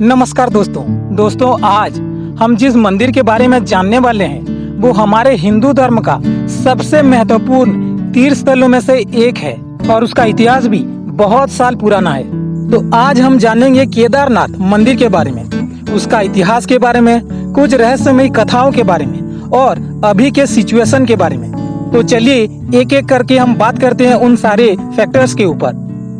नमस्कार दोस्तों आज हम जिस मंदिर के बारे में जानने वाले हैं वो हमारे हिंदू धर्म का सबसे महत्वपूर्ण तीर्थ स्थलों में से एक है और उसका इतिहास भी बहुत साल पुराना है। तो आज हम जानेंगे केदारनाथ मंदिर के बारे में, उसका इतिहास के बारे में, कुछ रहस्यमयी कथाओं के बारे में और अभी के सिचुएशन के बारे में। तो चलिए एक एक करके हम बात करते हैं उन सारे फैक्टर्स के ऊपर।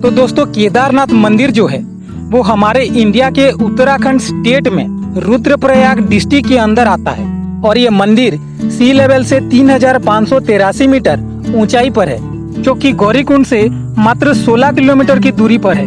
तो दोस्तों, केदारनाथ मंदिर जो है वो हमारे इंडिया के उत्तराखंड स्टेट में रुद्रप्रयाग डिस्ट्रिक्ट के अंदर आता है और ये मंदिर सी लेवल से 3583 मीटर ऊंचाई पर है, जो कि गौरीकुंड से मात्र 16 किलोमीटर की दूरी पर है।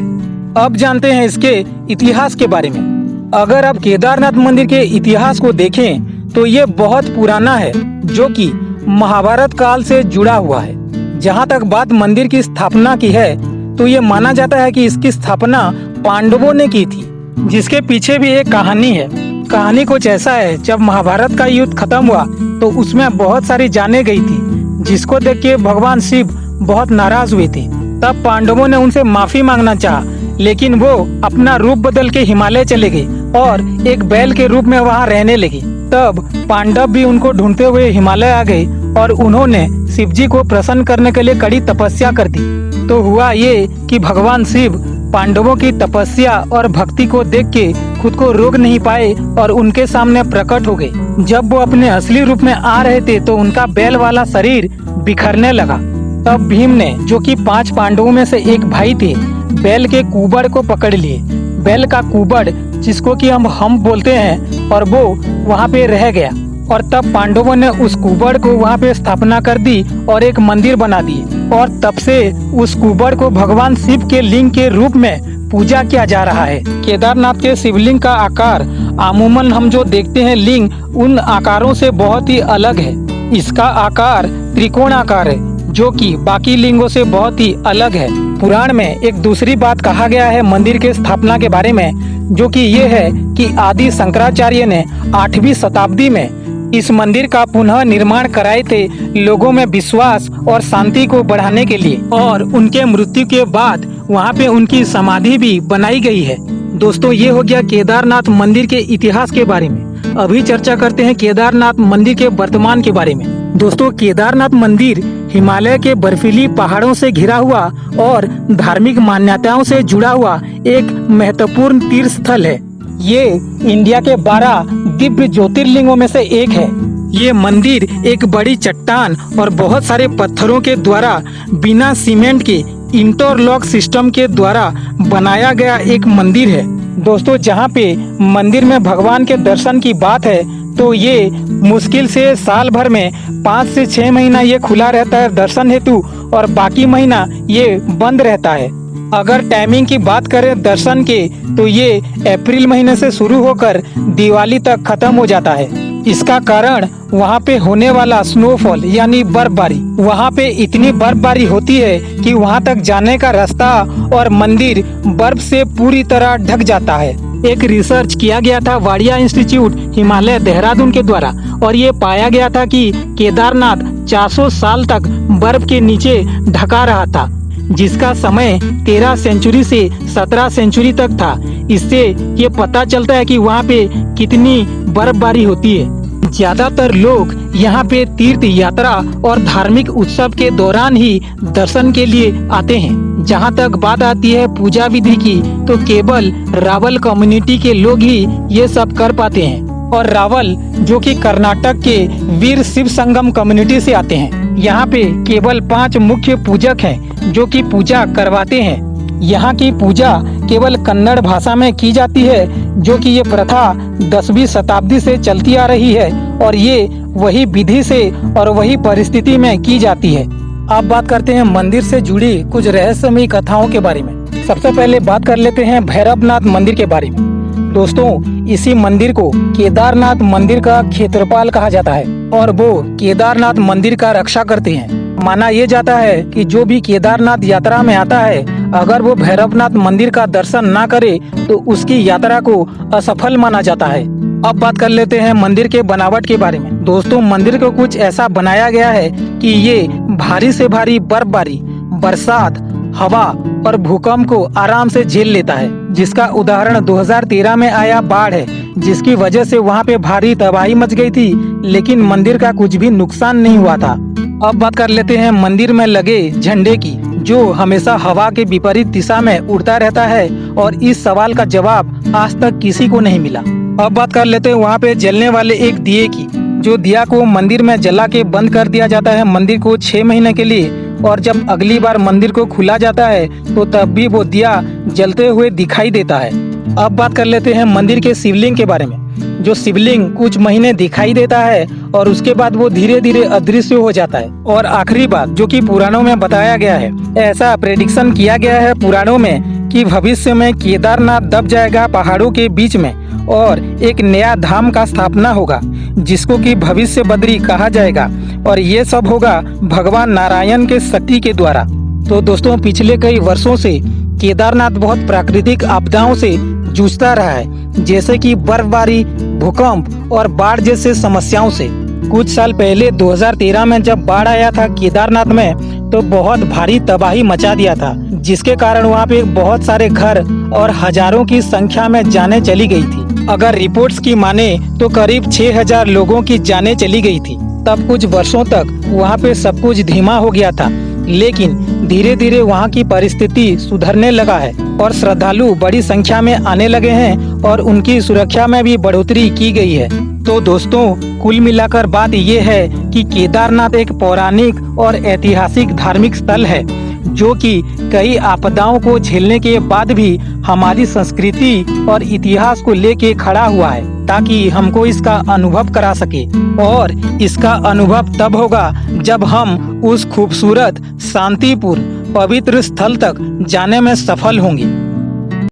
अब जानते हैं इसके इतिहास के बारे में। अगर आप केदारनाथ मंदिर के इतिहास को देखें तो ये बहुत पुराना है, जो कि महाभारत काल से जुड़ा हुआ है। जहाँ तक बात मंदिर की स्थापना की है तो ये माना जाता है कि इसकी स्थापना पांडवों ने की थी, जिसके पीछे भी एक कहानी है। कहानी कुछ ऐसा है, जब महाभारत का युद्ध खत्म हुआ तो उसमें बहुत सारी जानें गई थी, जिसको देख के भगवान शिव बहुत नाराज हुए थे। तब पांडवों ने उनसे माफी मांगना चाहा, लेकिन वो अपना रूप बदल के हिमालय चले गए और एक बैल के रूप में वहाँ रहने लगे। तब पांडव भी उनको ढूंढते हुए हिमालय आ गए और उन्होंने शिव जी को प्रसन्न करने के लिए कड़ी तपस्या कर दी। तो हुआ ये कि भगवान शिव पांडवों की तपस्या और भक्ति को देख के खुद को रोक नहीं पाए और उनके सामने प्रकट हो गए। जब वो अपने असली रूप में आ रहे थे तो उनका बैल वाला शरीर बिखरने लगा। तब भीम ने, जो कि 5 पांडवों में से एक भाई थे, बैल के कुबड़ को पकड़ लिए। बैल का कुबड़, जिसको कि हम बोलते हैं, और वो वहाँ पे रह गया। और तब पांडवों ने उस कुबड़ को वहाँ पे स्थापना कर दी और एक मंदिर बना दी। और तब से उस कुबड़ को भगवान शिव के लिंग के रूप में पूजा किया जा रहा है। केदारनाथ के शिवलिंग का आकार अमूमन हम जो देखते हैं लिंग, उन आकारों से बहुत ही अलग है। इसका आकार त्रिकोण आकार है, जो कि बाकी लिंगों से बहुत ही अलग है। पुराण में एक दूसरी बात कहा गया है मंदिर के स्थापना के बारे में, जो कि ये है कि आदि शंकराचार्य ने 8वीं शताब्दी में इस मंदिर का पुनः निर्माण कराए थे, लोगों में विश्वास और शांति को बढ़ाने के लिए। और उनके मृत्यु के बाद वहाँ पे उनकी समाधि भी बनाई गई है। दोस्तों, ये हो गया केदारनाथ मंदिर के इतिहास के बारे में। अभी चर्चा करते हैं केदारनाथ मंदिर के वर्तमान के बारे में। दोस्तों, केदारनाथ मंदिर हिमालय के बर्फीली पहाड़ों से घिरा हुआ और धार्मिक मान्यताओं से जुड़ा हुआ एक महत्वपूर्ण तीर्थ स्थल है। ये इंडिया के 12 दिव्य ज्योतिर्लिंगों में से एक है। ये मंदिर एक बड़ी चट्टान और बहुत सारे पत्थरों के द्वारा बिना सीमेंट के इंटरलॉक सिस्टम के द्वारा बनाया गया एक मंदिर है। दोस्तों, जहाँ पे मंदिर में भगवान के दर्शन की बात है तो ये मुश्किल से साल भर में 5 से 6 महीना ये खुला रहता है दर्शन हेतु, और बाकी महीना ये बंद रहता है। अगर टाइमिंग की बात करें दर्शन के तो ये अप्रैल महीने से शुरू होकर दिवाली तक खत्म हो जाता है। इसका कारण वहाँ पे होने वाला स्नोफॉल यानी बर्फबारी। वहाँ पे इतनी बर्फबारी होती है कि वहाँ तक जाने का रास्ता और मंदिर बर्फ से पूरी तरह ढक जाता है। एक रिसर्च किया गया था वाडिया इंस्टीट्यूट हिमालय देहरादून के द्वारा, और ये पाया गया था कि केदारनाथ 400 साल तक बर्फ के नीचे ढका रहा था, जिसका समय 13 सेंचुरी से 17 सेंचुरी तक था। इससे ये पता चलता है कि वहाँ पे कितनी बर्फबारी होती है। ज्यादातर लोग यहाँ पे तीर्थ यात्रा और धार्मिक उत्सव के दौरान ही दर्शन के लिए आते हैं। जहाँ तक बात आती है पूजा विधि की, तो केवल रावल कम्युनिटी के लोग ही ये सब कर पाते हैं। और रावल, जो कि कर्नाटक के वीर शिव संगम कम्युनिटी से आते हैं। यहाँ पे केवल 5 मुख्य पूजक हैं जो कि पूजा करवाते हैं। यहाँ की पूजा केवल कन्नड़ भाषा में की जाती है, जो कि ये प्रथा 10वीं शताब्दी से चलती आ रही है और ये वही विधि से और वही परिस्थिति में की जाती है। अब बात करते हैं मंदिर से जुड़ी कुछ रहस्यमयी कथाओं के बारे में। सबसे पहले बात कर लेते हैं भैरवनाथ मंदिर के बारे में। दोस्तों, इसी मंदिर को केदारनाथ मंदिर का क्षेत्रपाल कहा जाता है और वो केदारनाथ मंदिर का रक्षा करते हैं। माना ये जाता है कि जो भी केदारनाथ यात्रा में आता है, अगर वो भैरवनाथ मंदिर का दर्शन ना करे तो उसकी यात्रा को असफल माना जाता है। अब बात कर लेते हैं मंदिर के बनावट के बारे में। दोस्तों, मंदिर को कुछ ऐसा बनाया गया है कि ये भारी से भारी बर्फबारी, बरसात हवा और भूकंप को आराम से झेल लेता है, जिसका उदाहरण 2013 में आया बाढ़ है, जिसकी वजह से वहाँ पे भारी तबाही मच गई थी, लेकिन मंदिर का कुछ भी नुकसान नहीं हुआ था। अब बात कर लेते हैं मंदिर में लगे झंडे की, जो हमेशा हवा के विपरीत दिशा में उड़ता रहता है, और इस सवाल का जवाब आज तक किसी को नहीं मिला। अब बात कर लेते हैं वहाँ पे जलने वाले एक दिए की, जो दिया को मंदिर में जला के बंद कर दिया जाता है मंदिर को 6 महीने के लिए, और जब अगली बार मंदिर को खुला जाता है तो तब भी वो दिया जलते हुए दिखाई देता है। अब बात कर लेते हैं मंदिर के शिवलिंग के बारे में, जो शिवलिंग कुछ महीने दिखाई देता है और उसके बाद वो धीरे धीरे अदृश्य हो जाता है। और आखिरी बात जो कि पुराणों में बताया गया है, ऐसा प्रेडिक्शन किया गया है पुराणों में कि भविष्य में केदारनाथ दब जाएगा पहाड़ों के बीच में, और एक नया धाम का स्थापना होगा, जिसको कि भविष्य बद्री कहा जाएगा, और ये सब होगा भगवान नारायण के शक्ति के द्वारा। तो दोस्तों, पिछले कई वर्षों से केदारनाथ बहुत प्राकृतिक आपदाओं से जूझता रहा है, जैसे कि बर्फबारी, भूकंप और बाढ़ जैसे समस्याओं से। कुछ साल पहले 2013 में जब बाढ़ आया था केदारनाथ में, तो बहुत भारी तबाही मचा दिया था, जिसके कारण वहाँ पे बहुत सारे घर और हजारों की संख्या में जानें चली गई थी। अगर रिपोर्ट्स की माने तो करीब 6000 लोगों की जानें चली गई थी। तब कुछ वर्षों तक वहाँ पे सब कुछ धीमा हो गया था, लेकिन धीरे धीरे वहाँ की परिस्थिति सुधरने लगा है और श्रद्धालु बड़ी संख्या में आने लगे हैं, और उनकी सुरक्षा में भी बढ़ोतरी की गई है। तो दोस्तों, कुल मिलाकर बात ये है कि केदारनाथ एक पौराणिक और ऐतिहासिक धार्मिक स्थल है, जो कि कई आपदाओं को झेलने के बाद भी हमारी संस्कृति और इतिहास को लेके खड़ा हुआ है, ताकि हमको इसका अनुभव करा सके। और इसका अनुभव तब होगा जब हम उस खूबसूरत, शांतिपूर्ण, पवित्र स्थल तक जाने में सफल होंगे।